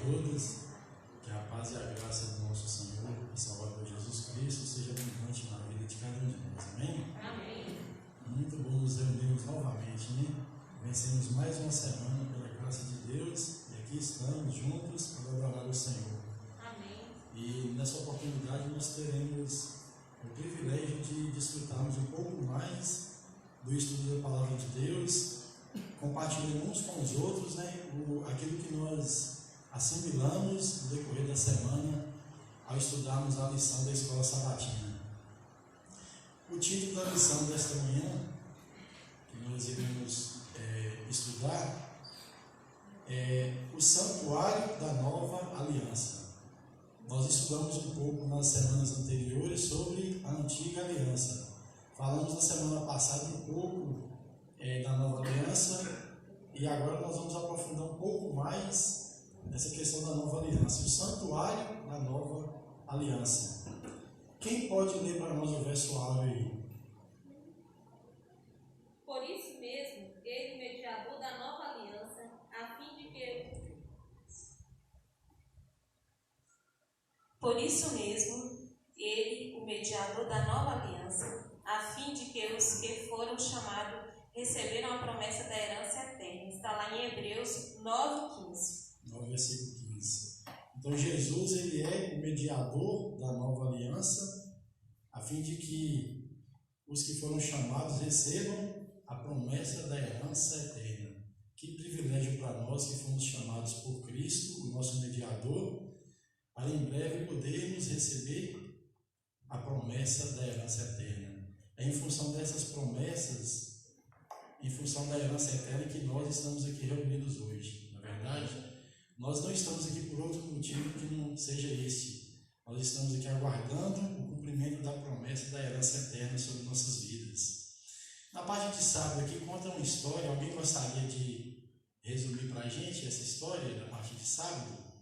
todas. Que a paz e a graça do nosso Senhor e Salvador Jesus Cristo seja abundante na vida de cada um de nós. Amém? Amém. Muito bom nos reunirmos novamente, né? Vencemos mais uma semana pela graça de Deus e aqui estamos juntos para adorar o Senhor. Amém. E nessa oportunidade nós teremos o privilégio de desfrutarmos um pouco mais do estudo da Palavra de Deus, compartilhando uns com os outros, né? Aquilo que nós assimilamos no decorrer da semana ao estudarmos a lição da Escola Sabatina. O título da lição desta manhã, que nós iremos estudar, é o Santuário da Nova Aliança. Nós estudamos um pouco nas semanas anteriores sobre a Antiga Aliança. Falamos na semana passada um pouco da Nova Aliança e agora nós vamos aprofundar um pouco mais nessa questão da Nova Aliança, o Santuário da Nova Aliança. Quem pode ler para nós o verso áureo aí? Por isso mesmo, ele, mediador da nova aliança, a fim de que... Por isso mesmo, ele, o mediador da nova aliança, a fim de que os que foram chamados receberam a promessa da herança eterna. Está lá em Hebreus 9:15. 9, versículo 15. Então Jesus, ele é o mediador da nova aliança, a fim de que os que foram chamados recebam a promessa da herança eterna. Que privilégio para nós que fomos chamados por Cristo, o nosso mediador, para em breve podermos receber a promessa da herança eterna. É em função dessas promessas, em função da herança eterna, que nós estamos aqui reunidos hoje. Na verdade, nós não estamos aqui por outro motivo que não seja este. Nós estamos aqui aguardando o cumprimento da promessa da herança eterna sobre nossas vidas. Na parte de sábado aqui conta uma história. Alguém gostaria de resumir para a gente essa história da parte de sábado?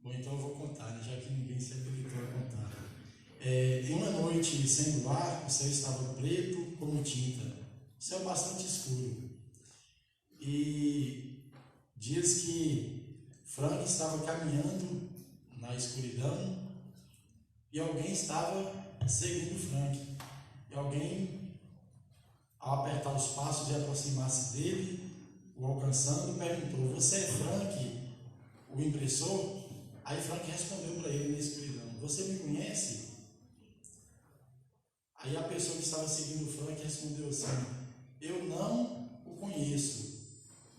Bom, então eu vou contar, né, já que ninguém se habilitou a contar. Em uma noite sem luar, o céu estava preto como tinta, céu bastante escuro. E diz que Frank estava caminhando na escuridão e alguém estava seguindo Frank. E alguém, ao apertar os passos e aproximar-se dele, o alcançando, perguntou: "Você é Frank, o impressor?" Aí Frank respondeu para ele na escuridão: "Você me conhece?" Aí a pessoa que estava seguindo Frank respondeu assim: "Eu não o conheço,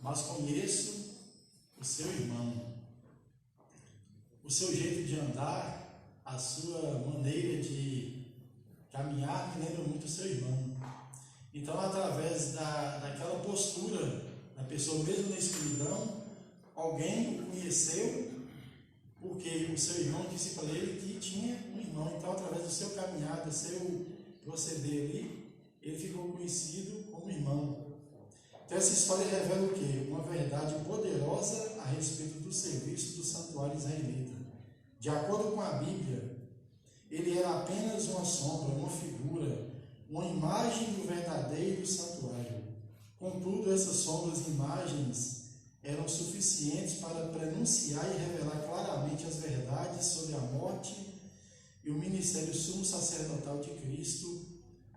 mas conheço o seu irmão. O seu jeito de andar, a sua maneira de caminhar me lembra muito o seu irmão." Então, através daquela postura da pessoa, mesmo na escuridão, alguém o conheceu, porque o seu irmão disse para ele que tinha um irmão. Então, através do seu caminhar, do seu proceder ali, ele ficou conhecido como irmão. Então, essa história revela o quê? Uma verdade poderosa a respeito do serviço do santuário israelita. De acordo com a Bíblia, ele era apenas uma sombra, uma figura, uma imagem do verdadeiro santuário. Contudo, essas sombras e imagens eram suficientes para prenunciar e revelar claramente as verdades sobre a morte e o ministério sumo sacerdotal de Cristo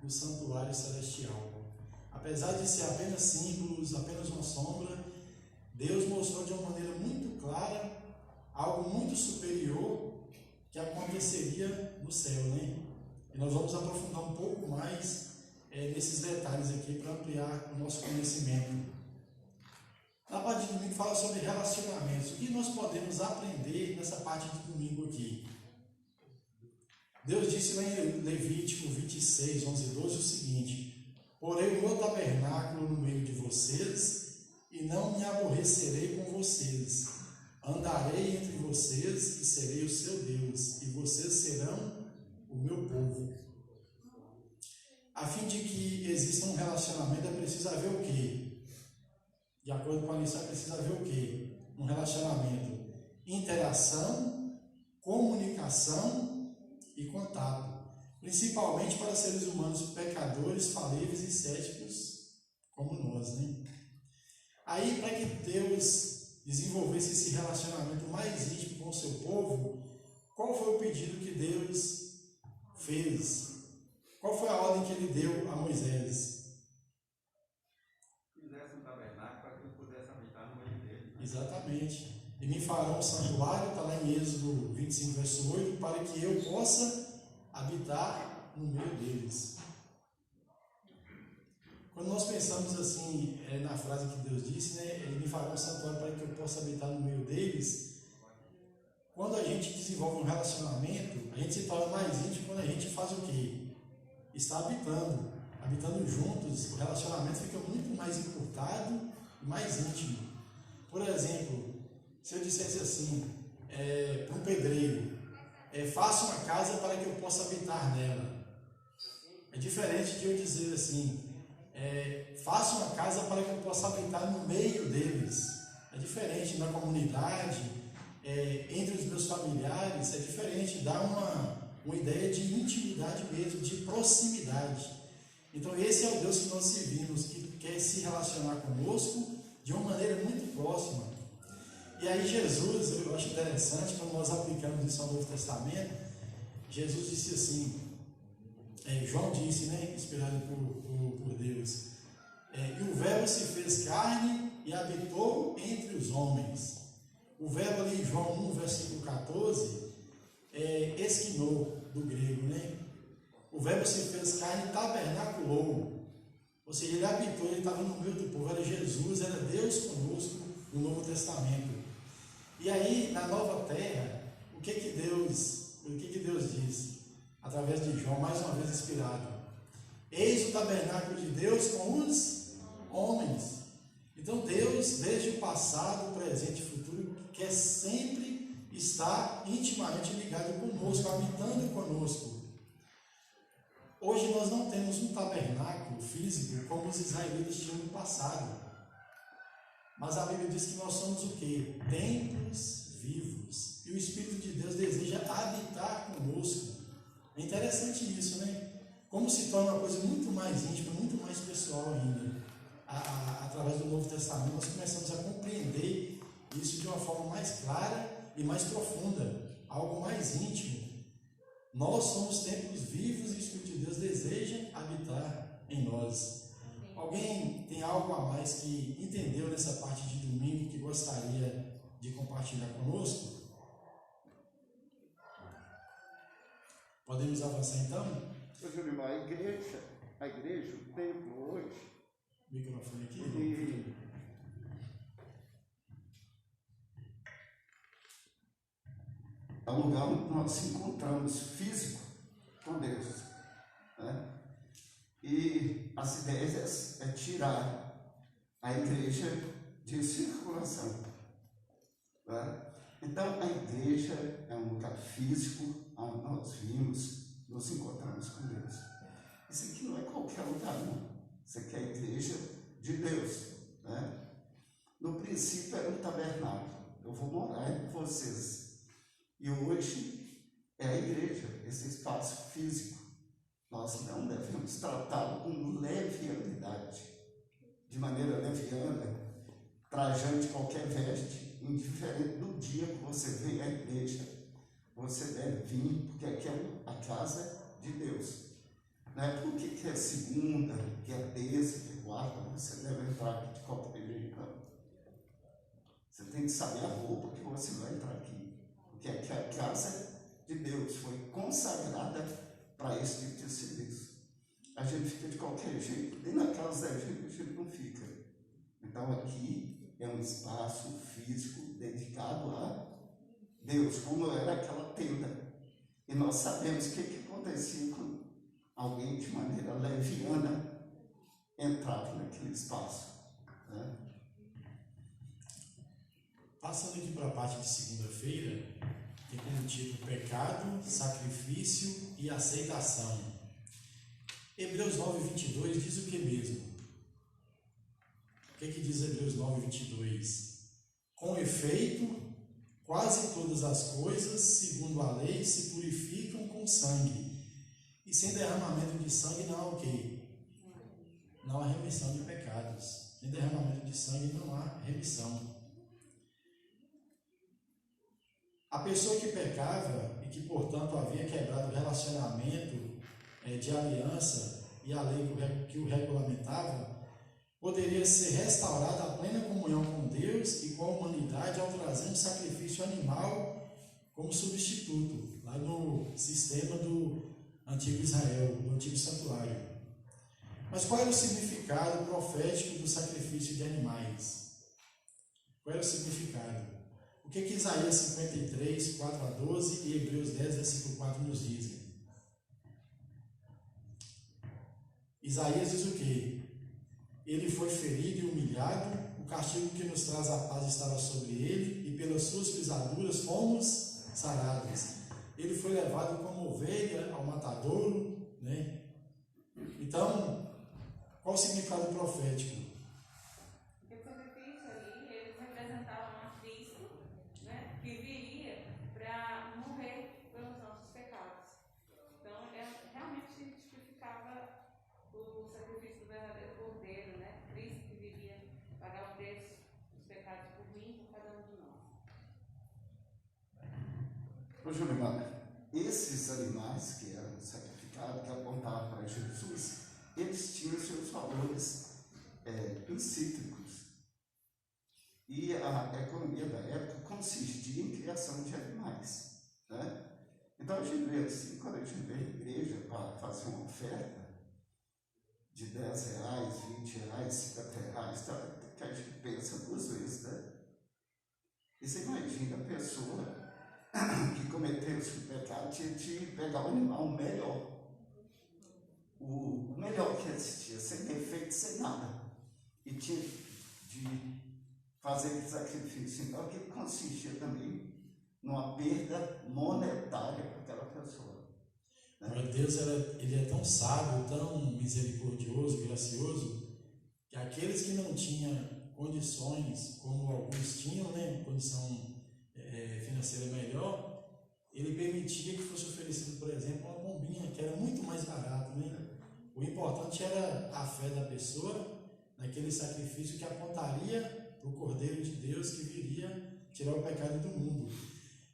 no santuário celestial. Apesar de ser apenas símbolos, apenas uma sombra, Deus mostrou de uma maneira muito clara algo muito superior que aconteceria no céu, né? E nós vamos aprofundar um pouco mais nesses detalhes aqui para ampliar o nosso conhecimento. Na parte de domingo fala sobre relacionamentos. O que nós podemos aprender nessa parte de domingo aqui? Deus disse lá em Levítico 26, 11 e 12 o seguinte: "Porei o meu tabernáculo no meio de vocês e não me aborrecerei com vocês. Andarei entre vocês e serei o seu Deus, e vocês serão o meu povo." A fim de que exista um relacionamento, é preciso haver o quê? De acordo com a lição, é preciso haver o quê? Um relacionamento: interação, comunicação e contato. Principalmente para seres humanos pecadores, falíveis e céticos como nós, né? Aí, para que Deus desenvolvesse esse relacionamento mais íntimo com o seu povo, qual foi o pedido que Deus fez? Qual foi a ordem que ele deu a Moisés? Fizesse um tabernáculo para que eu pudesse habitar no meio dele. Exatamente. E me farão um santuário, está lá em Êxodo 25, verso 8, para que eu possa habitar no meio deles. Quando nós pensamos assim, na frase que Deus disse, né, ele me fará um santuário para que eu possa habitar no meio deles, quando a gente desenvolve um relacionamento, a gente se torna mais íntimo quando a gente faz o quê? Está habitando juntos, o relacionamento fica muito mais encurtado e mais íntimo. Por exemplo, se eu dissesse assim, para um pedreiro, faça uma casa para que eu possa habitar nela. É diferente de eu dizer assim, faça uma casa para que eu possa habitar no meio deles. É diferente na comunidade, entre os meus familiares, é diferente, dá uma ideia de intimidade mesmo, de proximidade. Então esse é o Deus que nós servimos, que quer se relacionar conosco de uma maneira muito próxima. E aí Jesus, eu acho interessante, quando nós aplicamos isso ao Novo Testamento, Jesus disse assim, João disse, né, inspirado por Deus, e o verbo se fez carne e habitou entre os homens. O verbo ali em João 1, versículo 14, esquinou, do grego, né? O verbo se fez carne e tabernaculou. Ou seja, ele habitou, ele estava no meio do povo, era Jesus, era Deus conosco no Novo Testamento. E aí, na nova terra, o que Deus diz? Através de João, mais uma vez inspirado. Eis o tabernáculo de Deus com os homens. Então Deus, desde o passado, presente e futuro, quer sempre estar intimamente ligado conosco, habitando conosco. Hoje nós não temos um tabernáculo físico como os israelitas tinham no passado. Mas a Bíblia diz que nós somos o quê? Templos vivos. E o Espírito de Deus deseja habitar conosco. É interessante isso, né? Como se torna uma coisa muito mais íntima, muito mais pessoal ainda. Através do Novo Testamento nós começamos a compreender isso de uma forma mais clara e mais profunda. Algo mais íntimo. Nós somos templos vivos e o Espírito de Deus deseja habitar em nós. Alguém tem algo a mais que entendeu nessa parte de domingo que gostaria de compartilhar conosco? Podemos avançar então? Ô Júlio, a igreja, o templo hoje, O microfone aqui. é um lugar onde nós nos encontramos físico com Deus, né? E as ideias é tirar a igreja de circulação, né? Então a igreja é um lugar físico onde nós nos encontramos com Deus. Isso aqui não é qualquer lugar, não. Isso aqui é a igreja de Deus, né? No princípio era um tabernáculo. Eu vou morar com vocês. E hoje é a igreja, esse espaço físico. Nós não devemos tratá-lo com leviandade, de maneira leviana, trajando de qualquer veste, indiferente do dia que você vem à igreja. Você deve vir, porque aqui é a casa de Deus. Não é porque que é segunda, que é terça, que é quarta, você deve entrar aqui de qualquer jeito, não. Você tem que saber a roupa que você vai entrar aqui. Porque aqui é a casa de Deus, foi consagrada para esse tipo de serviço. A gente fica de qualquer jeito, nem na casa da gente a gente não fica. Então aqui é um espaço físico dedicado a Deus, como era aquela tenda. E nós sabemos o que acontecia quando alguém de maneira leviana entrava naquele espaço, né? Passando aqui para a parte de segunda-feira, tem como título Pecado, Sacrifício e Aceitação. Hebreus 9:22 diz o que mesmo? O que diz Hebreus 9:22? Com efeito, quase todas as coisas, segundo a lei, se purificam com sangue. E sem derramamento de sangue não há o quê? Não há remissão de pecados. sem derramamento de sangue não há remissão. A pessoa que pecava e que, portanto, havia quebrado o relacionamento de aliança e a lei que o regulamentava, poderia ser restaurada a plena comunhão com Deus e com a humanidade ao trazer um sacrifício animal como substituto, lá no sistema do antigo Israel, do antigo santuário. Mas qual era o significado profético do sacrifício de animais? Qual era o significado? O que Isaías 53, 4 a 12 e Hebreus 10, versículo 4 nos dizem? Isaías diz o quê? Ele foi ferido e humilhado, o castigo que nos traz a paz estava sobre ele, e pelas suas pisaduras fomos sarados. Ele foi levado como ovelha ao matadouro, né? Então, qual o significado profético? O sacrifício ali, eles representavam a Cristo, né, que viria para morrer pelos nossos pecados. Então, realmente tipificava o sacrifício do verdadeiro Cordeiro, né? Cristo que viria pagar o preço dos pecados por mim e por cada um de nós. Ô Júlio, esses animais que eram sacrificados, que apontavam para Jesus, eles tinham seus valores incítricos. E a economia da época consistia em criação de animais, né? Então a gente vê assim, quando a gente vê a igreja para fazer uma oferta de R$10, R$20, R$50, tá? Que a gente pensa duas vezes, né? E você imagina a pessoa que cometeu esse pecado tinha de pegar o animal melhor. O melhor que existia, sem defeito, sem nada. E tinha de fazer esse sacrifício. Então aquilo consistia também numa perda monetária para aquela pessoa. Né? Mas Deus ele é tão sábio, tão misericordioso, gracioso, que aqueles que não tinham condições, como alguns tinham, né, condição financeira melhor, ele permitia que fosse oferecido, por exemplo, uma pombinha, que era muito mais barato, né? O importante era a fé da pessoa naquele sacrifício que apontaria para o Cordeiro de Deus que viria tirar o pecado do mundo.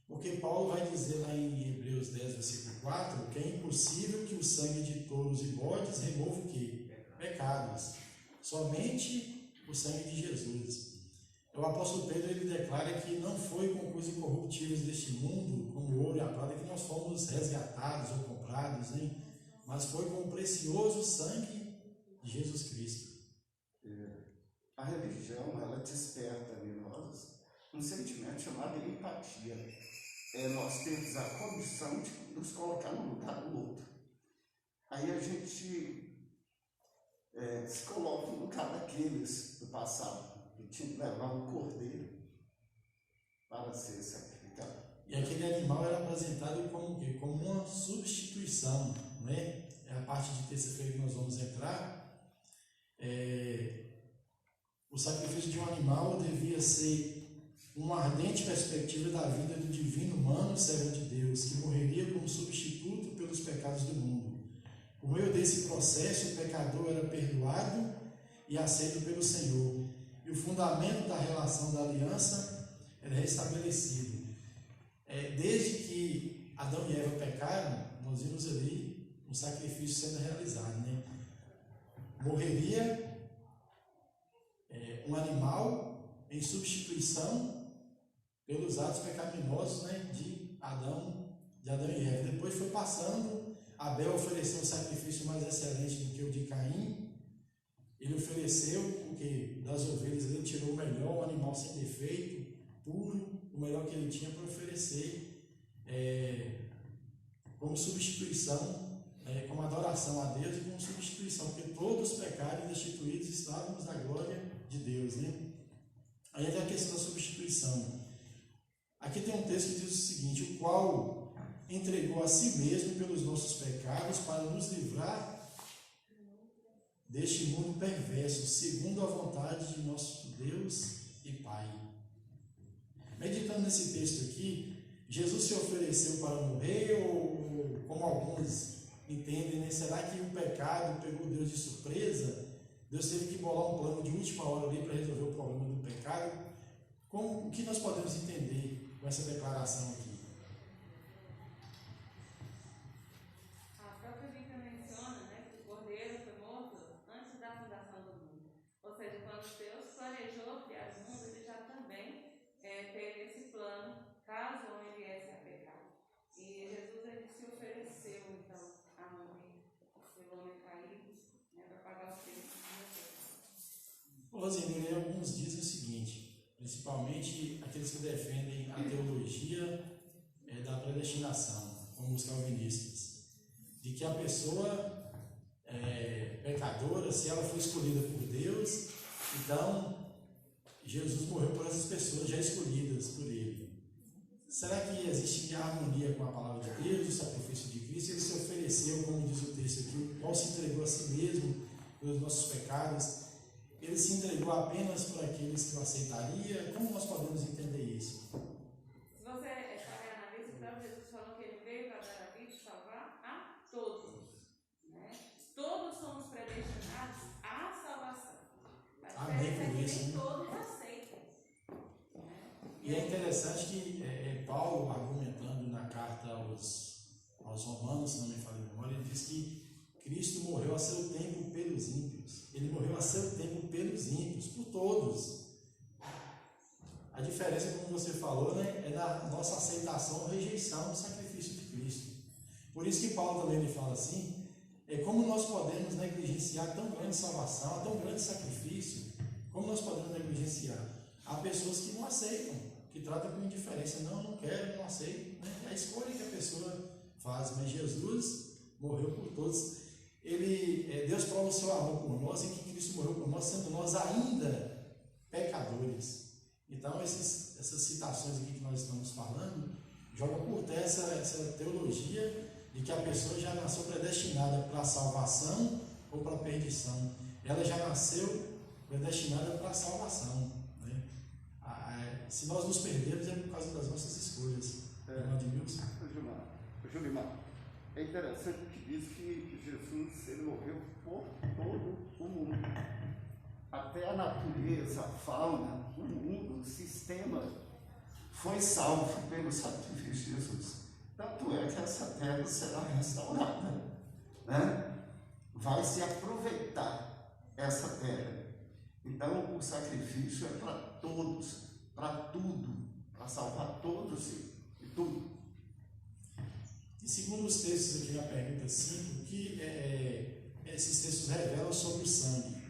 Porque Paulo vai dizer lá em Hebreus 10, versículo 4, que é impossível que o sangue de touros e bodes remova o quê? Pecados. Somente o sangue de Jesus. O apóstolo Pedro ele declara que não foi com coisas incorruptíveis deste mundo, como o ouro e a prata, que nós fomos resgatados ou comprados, né? Mas foi com o precioso sangue de Jesus Cristo. A religião, ela desperta em nós um sentimento chamado empatia. Nós temos a condição de nos colocar no lugar do outro. Aí a gente se coloca no lugar daqueles do passado, que tinha que levar um cordeiro para ser sacrificado. E aquele animal era apresentado como o quê? Como uma substituição, né? É a parte de terça-feira que nós vamos entrar. O sacrifício de um animal devia ser uma ardente perspectiva da vida do divino humano servo de Deus, que morreria como substituto pelos pecados do mundo. Por meio desse processo, o pecador era perdoado e aceito pelo Senhor, e o fundamento da relação da aliança era restabelecido. Desde que Adão e Eva pecaram, nós vimos ali um sacrifício sendo realizado, né? Morreria um animal em substituição pelos atos pecaminosos, né, de Adão e Eva. Depois foi passando, Abel ofereceu um sacrifício mais excelente do que o de Caim. Ele ofereceu o que das ovelhas, ele tirou o melhor, um animal sem defeito, puro, o melhor que ele tinha para oferecer como substituição, como adoração a Deus e como substituição, porque todos pecaram e destituídos estávamos da glória de Deus, né? Aí é a questão da substituição. Aqui tem um texto que diz o seguinte: o qual entregou a si mesmo pelos nossos pecados para nos livrar deste mundo perverso, segundo a vontade de nosso Deus e Pai. Meditando nesse texto aqui, Jesus se ofereceu para morrer, ou como alguns entendem, né? Será que o pecado pegou Deus de surpresa? Deus teve que bolar um plano de última hora ali para resolver o problema do pecado. O que nós podemos entender com essa declaração aqui? A própria Bíblia menciona, né, que o Cordeiro foi morto antes da fundação do mundo. Ou seja, quando Deus planejou criar o mundo, ele já também teve esse plano, caso o homem viesse a pecar. E Jesus, ele se ofereceu, então, a morrer pelo homem caído, né, para pagar os preços do pecado. Rosinha, alguns dizem o seguinte, principalmente aqueles que defendem a teologia da predestinação, como os calvinistas, de que a pessoa pecadora, se ela foi escolhida por Deus, então Jesus morreu por essas pessoas já escolhidas por Ele. Será que existe harmonia com a palavra de Deus, o sacrifício de Cristo? Ele se ofereceu, como diz o texto aqui, o qual se entregou a si mesmo pelos nossos pecados. Ele se entregou apenas para aqueles que o aceitaria? Como nós podemos entender isso? Se você pagar na Bíblia, então Jesus falou que ele veio para dar a vida e salvar a todos. Né? Todos somos predestinados à salvação. A diferença é que nem todos aceitam. Né? E é interessante que Paulo, argumentando na carta aos Romanos, se não me falha a memória, ele diz que Cristo morreu a seu tempo pelos ímpios. Ele morreu a seu tempo pelos ímpios, por todos. A diferença, como você falou, né, é na nossa aceitação ou rejeição do sacrifício de Cristo. Por isso que Paulo também ele fala assim, como nós podemos negligenciar tão grande salvação, tão grande sacrifício, como nós podemos negligenciar? Há pessoas que não aceitam, que tratam com indiferença, não quero, não aceito. Né? É a escolha que a pessoa faz, mas Jesus morreu por todos. Deus prova o seu amor por nós em que Cristo morreu por nós, sendo nós ainda pecadores. Então, essas citações aqui que nós estamos falando jogam por terra essa teologia de que a pessoa já nasceu predestinada para a salvação ou para a perdição. Ela já nasceu predestinada para a salvação. Né? Se nós nos perdermos é por causa das nossas escolhas. Julimar, é interessante que diz que Jesus ele morreu por todo o mundo. Até a natureza, a fauna, o mundo, o sistema foi salvo pelo sacrifício de Jesus. Tanto é que essa terra será restaurada, né? Vai se aproveitar essa terra. Então o sacrifício é para todos, para tudo, para salvar todos e tudo. E segundo os textos aqui na pergunta 5, o que esses textos revelam sobre o sangue?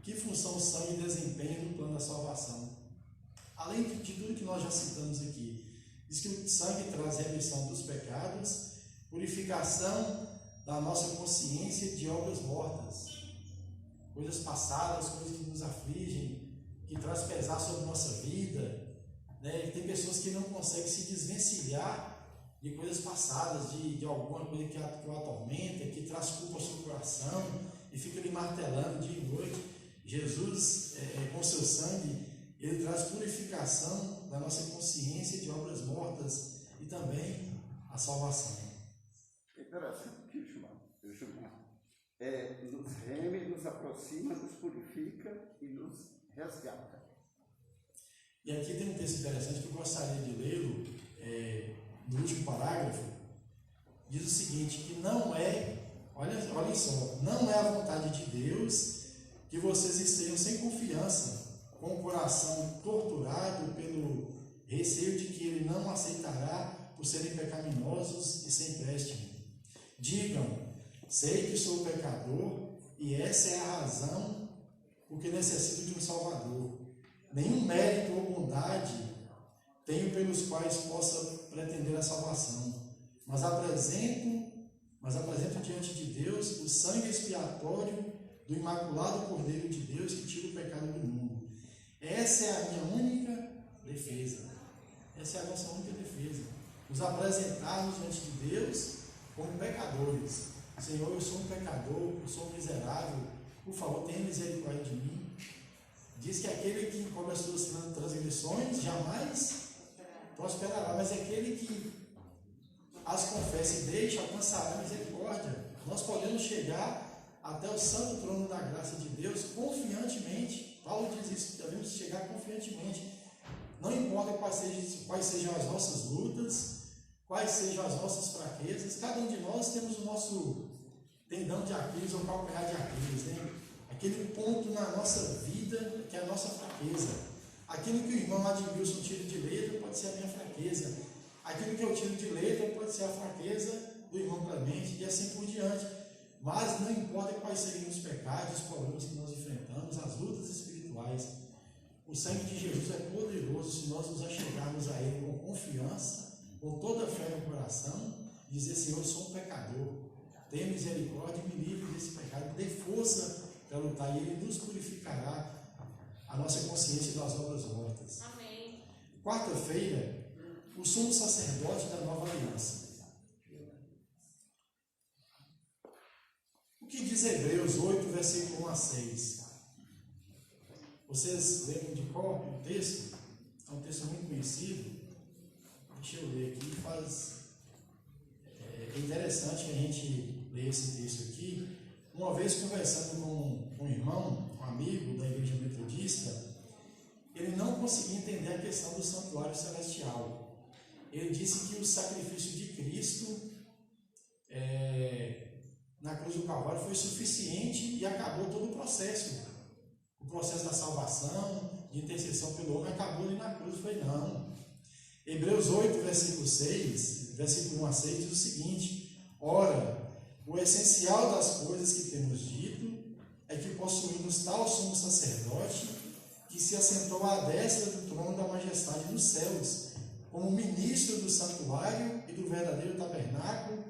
Que função o sangue desempenha no plano da salvação? Além de tudo que nós já citamos aqui, diz que o sangue traz remissão dos pecados, purificação da nossa consciência de obras mortas, coisas passadas, coisas que nos afligem, que traz pesar sobre a nossa vida. Né? Tem pessoas que não conseguem se desvencilhar de coisas passadas, de alguma coisa que o atormenta, que traz culpa ao seu coração e fica ali martelando dia e noite. Jesus, com seu sangue, ele traz purificação da nossa consciência de obras mortas e também a salvação. É interessante que Gilmar nos reme, nos aproxima, nos purifica e nos resgata. E aqui tem um texto interessante que eu gostaria de lê-lo, no último parágrafo. Diz o seguinte, que não é, olhem só, não é a vontade de Deus que vocês estejam sem confiança, com o coração torturado pelo receio de que Ele não aceitará por serem pecaminosos e sem préstimo. Digam, sei que sou pecador e essa é a razão porque necessito de um Salvador. Nenhum mérito ou bondade tenho pelos quais possa pretender a salvação, mas apresento diante de Deus o sangue expiatório do Imaculado Cordeiro de Deus que tira o pecado do mundo. Essa é a minha única defesa. Essa é a nossa única defesa. Nos apresentarmos diante de Deus como pecadores. Senhor, eu sou um pecador, eu sou um miserável, por favor, tenha misericórdia de mim. Diz que aquele que encobre as suas transgressões jamais prosperará, mas aquele que as confessa e deixa alcançará misericórdia. Nós podemos chegar até o santo trono da graça de Deus confiantemente. Paulo diz isso, devemos chegar confiantemente. Não importa quais sejam as nossas lutas, quais sejam as nossas fraquezas, cada um de nós temos o nosso tendão de Aquiles ou calcanhar de Aquiles, né? Aquele ponto na nossa vida que é a nossa fraqueza. Aquilo que o irmão Admilson tira de letra pode ser a minha fraqueza. Aquilo que eu tiro de letra pode ser a fraqueza do irmão Clemente e assim por diante. Mas não importa quais sejam os pecados, os problemas que nós enfrentamos, as lutas espirituais, o sangue de Jesus é poderoso se nós nos achegarmos a Ele com confiança, com toda a fé no coração, e dizer: Senhor, eu sou um pecador, tenha misericórdia e me livre desse pecado, me dê força para lutar, e Ele nos purificará a nossa consciência das obras mortas. Amém. Quarta-feira, o sumo sacerdote da nova aliança. O que diz Hebreus 8, versículo 1 a 6? Vocês lembram de qual o texto? É um texto muito conhecido. Deixa eu ler aqui. É interessante que a gente lê esse texto aqui. Uma vez conversando com um irmão, um amigo da igreja metodista, ele não conseguia entender a questão do santuário celestial. Ele disse que o sacrifício de Cristo na cruz do Calvário foi suficiente e acabou todo o processo. O processo da salvação, de intercessão pelo homem, acabou ali na cruz. Foi não. Hebreus 8, versículo 6, versículo 1 a 6, diz o seguinte: ora, o essencial das coisas que temos dito é que possuímos tal sumo sacerdote que se assentou à destra do trono da majestade dos céus, como ministro do santuário e do verdadeiro tabernáculo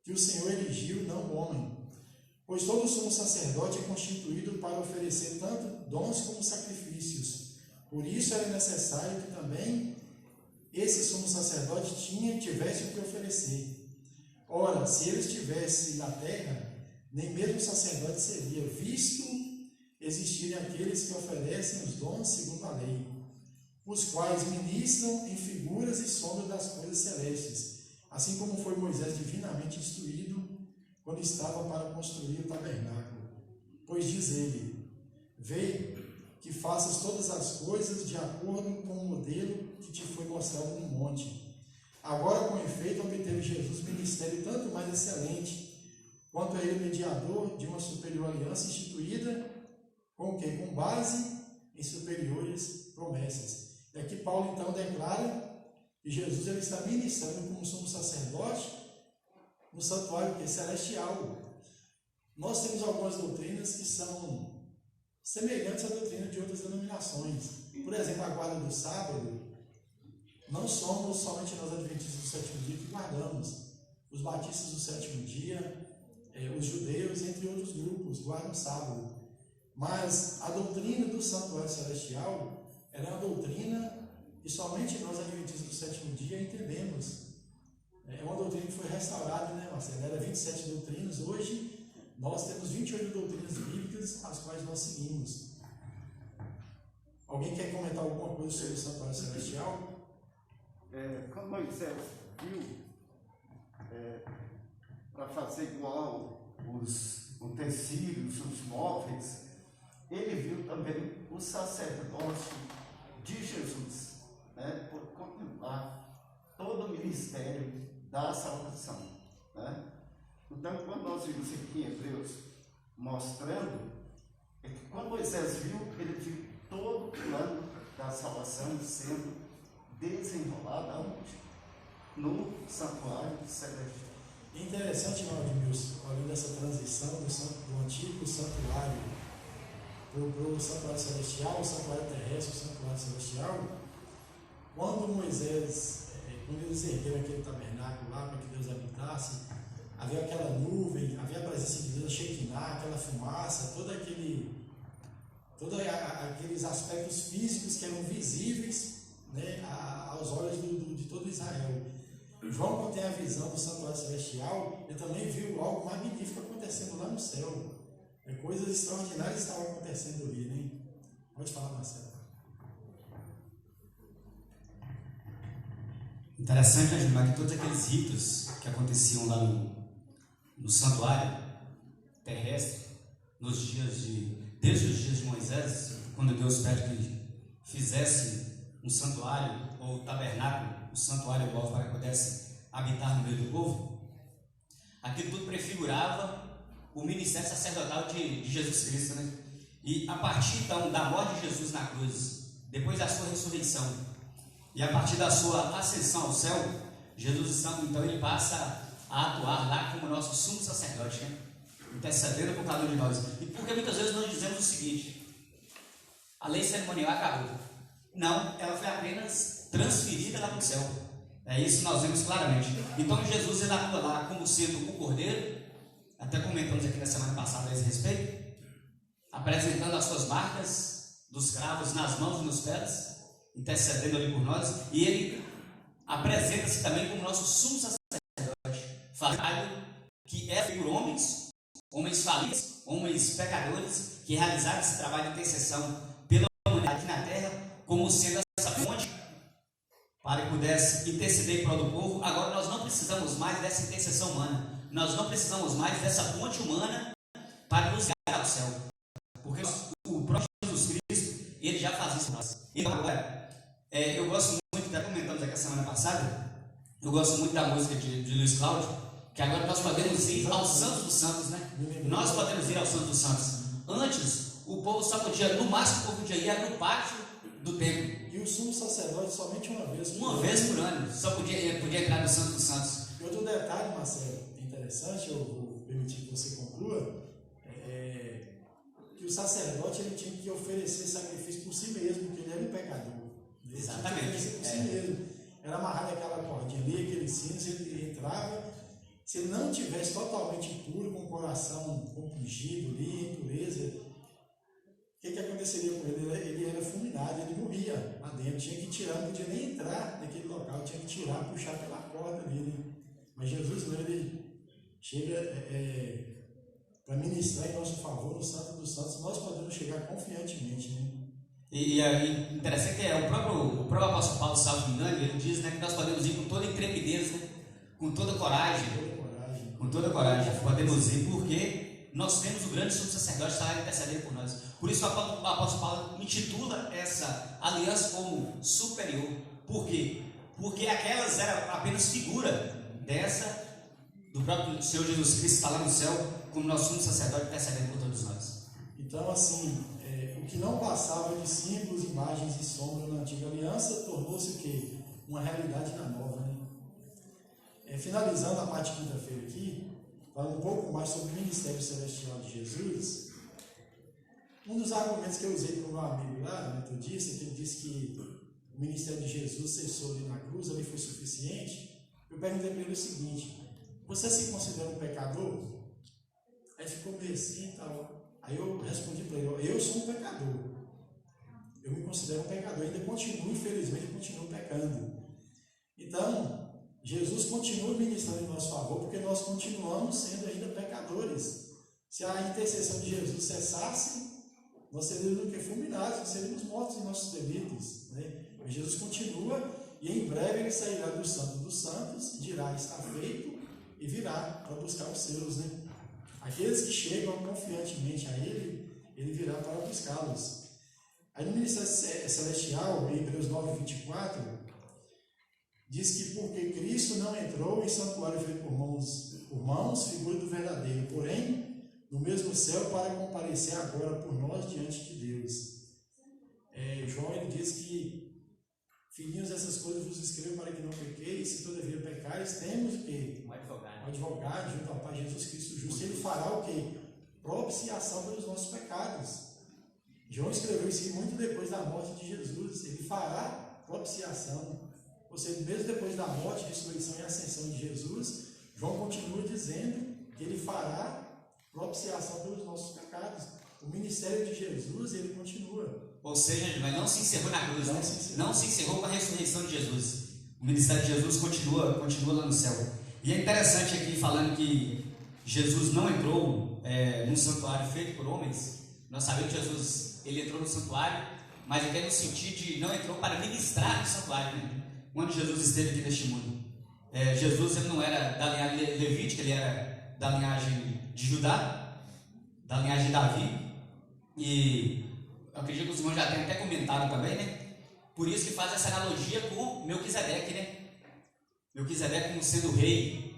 que o Senhor erigiu, não o homem. Pois todo sumo sacerdote é constituído para oferecer tanto dons como sacrifícios. Por isso era necessário que também esse sumo sacerdote tivesse o que oferecer. Ora, se ele estivesse na terra, nem mesmo o sacerdote seria, visto existirem aqueles que oferecem os dons segundo a lei, os quais ministram em figuras e sombras das coisas celestes, assim como foi Moisés divinamente instruído quando estava para construir o tabernáculo. Pois diz ele: vê que faças todas as coisas de acordo com o modelo que te foi mostrado no monte. Agora, com efeito, obteve Jesus ministério tanto mais excelente, quanto é ele mediador de uma superior aliança instituída com o quê? Com base em superiores promessas. E aqui Paulo então declara que Jesus ele está ministrando como sumo sacerdote no santuário que é celestial. Nós temos algumas doutrinas que são semelhantes à doutrina de outras denominações. Por exemplo, a guarda do sábado, não somos somente nós adventistas do sétimo dia que guardamos. Os batistas do sétimo dia, os judeus, entre outros grupos, guardam o sábado. Mas a doutrina do santuário celestial, ela é uma doutrina que somente nós adventistas do sétimo dia entendemos. É uma doutrina que foi restaurada, né, Marcelo? Era 27 doutrinas. Hoje, nós temos 28 doutrinas bíblicas, as quais nós seguimos. Alguém quer comentar alguma coisa sobre o santuário celestial? Quando Moisés viu para fazer igual os utensílios, os móveis, ele viu também o sacerdócio de Jesus, né, por contemplar todo o ministério da salvação. Né? Então, quando nós vimos aqui em Hebreus mostrando, é que quando Moisés viu, ele viu todo o plano da salvação sendo desenrolado aonde? No santuário celestial. Interessante, irmão Edmilson, olhando essa transição do antigo santuário para o santuário celestial, o santuário terrestre, o santuário celestial. Quando Moisés, quando eles ergueram aquele tabernáculo lá para que Deus habitasse, havia aquela nuvem, havia a presença de Deus, a Shekinah, aquela fumaça, todos aqueles aspectos físicos que eram visíveis, né, aos olhos de todo Israel. João, quando tem a visão do santuário celestial, ele também viu algo magnífico acontecendo lá no céu. Coisas extraordinárias estavam acontecendo ali, né? Pode falar, Marcelo. Interessante, né, Gilmar, que todos aqueles ritos que aconteciam lá no santuário terrestre, desde os dias de Moisés, quando Deus pede que fizesse um santuário ou tabernáculo, o santuário novo para que pudesse habitar no meio do povo, aquilo tudo prefigurava o ministério sacerdotal de Jesus Cristo, né? E a partir então da morte de Jesus na cruz, depois da sua ressurreição e a partir da sua ascensão ao céu, Jesus então ele passa a atuar lá como nosso sumo sacerdote, né? Intercedendo por cada um de nós. E porque muitas vezes nós dizemos o seguinte: a lei cerimonial acabou. Não, ela foi apenas transferida lá para o céu. É isso que nós vemos claramente. Então Jesus ele atua lá como sendo o Cordeiro, até comentamos aqui na semana passada a esse respeito, apresentando as suas marcas dos cravos nas mãos e nos pés, intercedendo ali por nós, e ele apresenta-se também como nosso sumo sacerdote, falado, que é por homens falíveis, homens pecadores, que realizaram esse trabalho de intercessão pela humanidade aqui na terra, como sendo essa fonte para que pudesse interceder em prol do povo. Agora nós não precisamos mais dessa intercessão humana, nós não precisamos mais dessa fonte humana para nos guiar ao céu, porque o próprio Jesus Cristo, ele já faz isso para nós. Então agora, eu gosto muito, até comentamos aqui a semana passada, eu gosto muito da música de Luiz Cláudio, que agora nós podemos ir aos Santos dos Santos, né? Nós podemos ir aos Santos dos Santos. Antes, o povo só podia, no máximo, o povo podia ir era no pátio do templo. E o sumo sacerdote somente uma vez por Uma ano. vez por ano, só podia entrar no Santos dos Santos. E outro detalhe, Marcelo, interessante, eu vou permitir que você conclua, que o sacerdote ele tinha que oferecer sacrifício por si mesmo, porque ele era um pecador. Ele Exatamente. Tinha que oferecer por si mesmo. Era amarrado aquela cordinha ali, aquele sino, se ele entrava, se ele não tivesse totalmente puro, com o coração compungido ali, impureza, o que aconteceria com ele? Ele era fulminado, ele morria lá dentro, tinha que tirar, não podia nem entrar naquele local, tinha que tirar, puxar pela porta dele. Mas Jesus não, ele chega para ministrar em nosso favor no Santo dos Santos, nós podemos chegar confiantemente, né? E interessante que o próprio apóstolo Paulo, salvo me engano, ele diz, né, que nós podemos ir com toda intrepidez, né, com toda coragem, podemos ir porque nós temos o grande sumo sacerdote que está intercedendo por nós. Por isso o apóstolo Paulo intitula essa aliança como superior. Por quê? Porque aquelas eram apenas figura dessa do próprio Senhor Jesus Cristo está lá no céu como nosso sumo sacerdote intercedendo por todos nós. Então, assim, o que não passava de símbolos, imagens e sombras na antiga aliança tornou-se o quê? Uma realidade na nova, né? Finalizando a parte de quinta-feira aqui, falando um pouco mais sobre o ministério celestial de Jesus, um dos argumentos que eu usei para o meu amigo lá, metodista, que ele disse que o ministério de Jesus cessou ali na cruz, ali foi suficiente. Eu perguntei para ele o seguinte: você se considera um pecador? Aí ficou meio assim e tal. Aí eu respondi para ele: eu sou um pecador. Eu me considero um pecador. Ainda continuo, infelizmente, continuo pecando. Então, Jesus continua ministrando em nosso favor, porque nós continuamos sendo ainda pecadores. Se a intercessão de Jesus cessasse, nós seríamos fulminados, nós seríamos mortos em nossos delitos, né? Mas Jesus continua, e em breve ele sairá do Santo dos Santos, dirá: está feito, e virá para buscar os seus, né? Aqueles que chegam confiantemente a ele, ele virá para buscá-los. Aí no ministério celestial, em Hebreus 9:24, diz que porque Cristo não entrou em santuário feito por mãos, figura do verdadeiro, porém, no mesmo céu, para comparecer agora por nós diante de Deus. João ele diz que: filhinhos, essas coisas vos escrevo para que não pequeis, se todavia pecares, temos o quê? Um advogado junto ao Pai, Jesus Cristo justo. Ele fará o quê? Propiciação pelos nossos pecados. João escreveu isso muito depois da morte de Jesus. Ele fará propiciação. Ou seja, mesmo depois da morte, ressurreição e ascensão de Jesus, João continua dizendo que ele fará propiciação pelos nossos pecados. O ministério de Jesus, ele continua. Ou seja, mas não se encerrou na cruz, não se encerrou com a ressurreição de Jesus. O ministério de Jesus continua lá no céu. E é interessante aqui, falando que Jesus não entrou num santuário feito por homens. Nós sabemos que Jesus ele entrou no santuário, mas até no sentido de não entrou para ministrar no santuário, né? Quando Jesus esteve aqui neste mundo, Jesus ele não era da linhagem levítica, ele era da linhagem de Judá, da linhagem de Davi, e eu acredito que os irmãos já tenham até comentado também, né? Por isso que faz essa analogia com Melquisedeque, né? Melquisedeque como sendo rei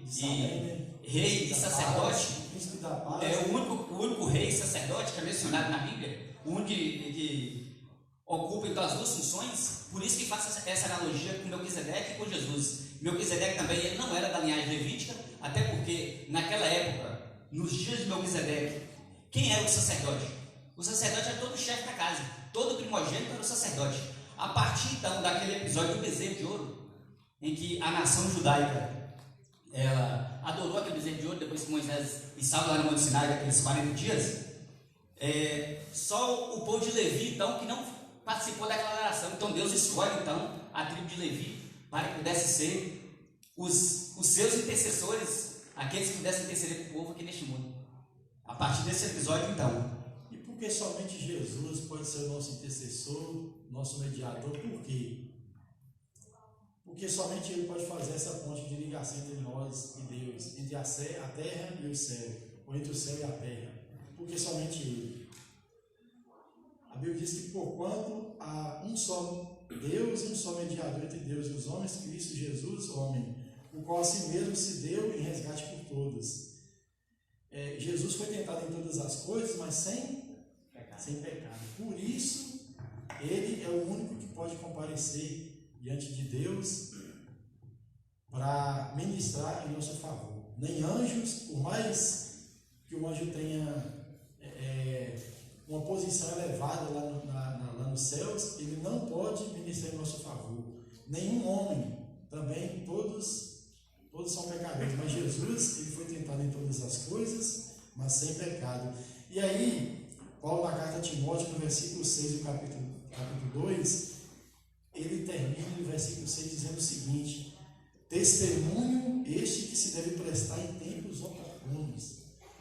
e sacerdote. Príncipe da paz. É o único rei e sacerdote que é mencionado na Bíblia, o único que ocupa então as duas funções. Por isso que faz essa analogia com Melquisedeque e com Jesus. Melquisedeque também ele não era da linhagem levítica, até porque naquela época, nos dias de Melquisedeque, quem era o sacerdote? O sacerdote era todo o chefe da casa, todo primogênito era o sacerdote. A partir então daquele episódio do bezerro de ouro, em que a nação judaica ela adorou aquele bezerro de ouro, depois que Moisés estava lá no Monte Sinai, aqueles 40 dias, só o povo de Levi, então, que não participou daquela oração. Então Deus escolhe então a tribo de Levi para que pudesse ser os seus intercessores, aqueles que pudessem interceder para o povo aqui neste mundo. A partir desse episódio, então. E porque somente Jesus pode ser o nosso intercessor, nosso mediador, por quê? Porque somente Ele pode fazer essa ponte de ligação entre nós e Deus, entre a terra e o céu, ou entre o céu e a terra. Porque somente Ele. A Bíblia diz que porquanto há um só Deus e um só mediador entre Deus e os homens, Cristo Jesus, homem, o qual a si mesmo se deu em resgate por todos. Jesus foi tentado em todas as coisas, mas sem pecado. Por isso, Ele é o único que pode comparecer diante de Deus para ministrar em nosso favor. Nem anjos, por mais que o anjo tenha uma posição elevada lá nos céus, ele não pode ministrar em nosso favor. Nenhum homem, também todos são pecadores, mas Jesus, ele foi tentado em todas as coisas, mas sem pecado. E aí, Paulo na carta a Timóteo, no versículo 6 do capítulo 2, ele termina no versículo 6 dizendo o seguinte: testemunho este que se deve prestar em tempos oportunos.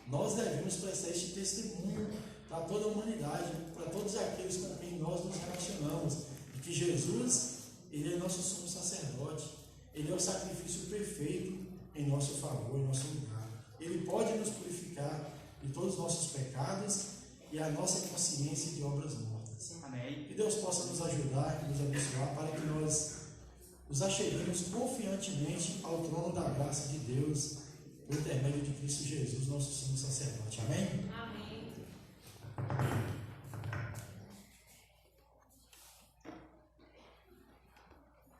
Nós devemos prestar este testemunho para toda a humanidade, para todos aqueles com quem nós nos relacionamos, de que Jesus, ele é nosso sumo sacerdote, ele é o sacrifício perfeito em nosso favor, em nosso lugar. Ele pode nos purificar de todos os nossos pecados e a nossa consciência de obras mortas. Amém. Que Deus possa nos ajudar e nos abençoar para que nós nos acheguemos confiantemente ao trono da graça de Deus por intermédio de Cristo Jesus, nosso sumo sacerdote. Amém? Amém.